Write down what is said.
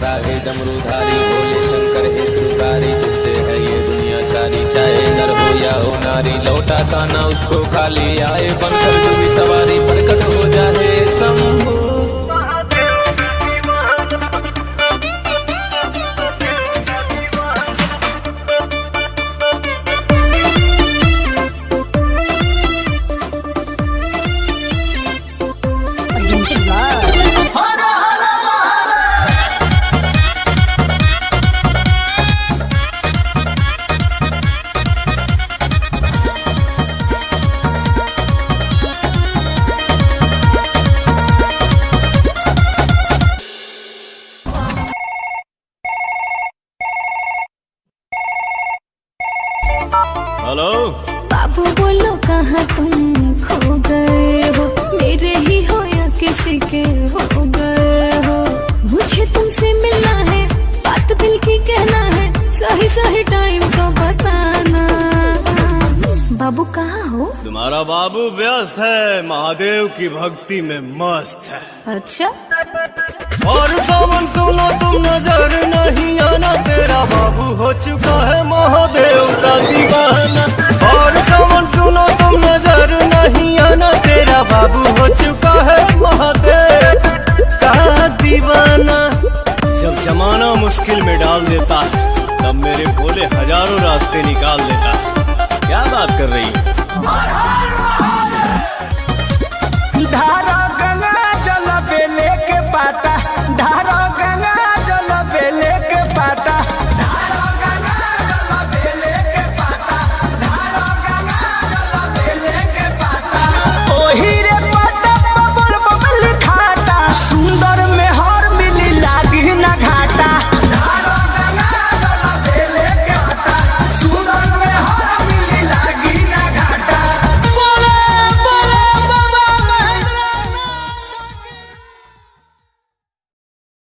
राहे डमरूधारी भोले शंकर हे त्रिपुरारी, तुझसे है ये दुनिया सारी, चाहे नर हो या हो नारी, लौटा था ना उसको खाली, आए बनकर जो भी सवारी, प्रकट हो जाए शंभू। हेलो बाबू बोलो कहाँ तुम खो गए हो, मेरे ही हो या किसी के हो गए हो। मुझे तुमसे मिलना है, बात दिल की कहना है, सही सही टाइम तो बताना। बाबू कहाँ हो? तुम्हारा बाबू व्यस्त है, महादेव की भक्ति में मस्त है। अच्छा और सावन सुनो तुम नजर नहीं आना, तेरा बाबू हो चुका है महादेव का दीवाना। और सावन सुनो तुम नजर नहीं आना, तेरा बाबू हो चुका है महादेव का दीवाना। जब जमाना मुश्किल में डाल देता है, तब मेरे भोले हजारों रास्ते निकाल देता है। क्या बात कर रही है? धारा गंगा जल बेले के पाता, धारा गंगा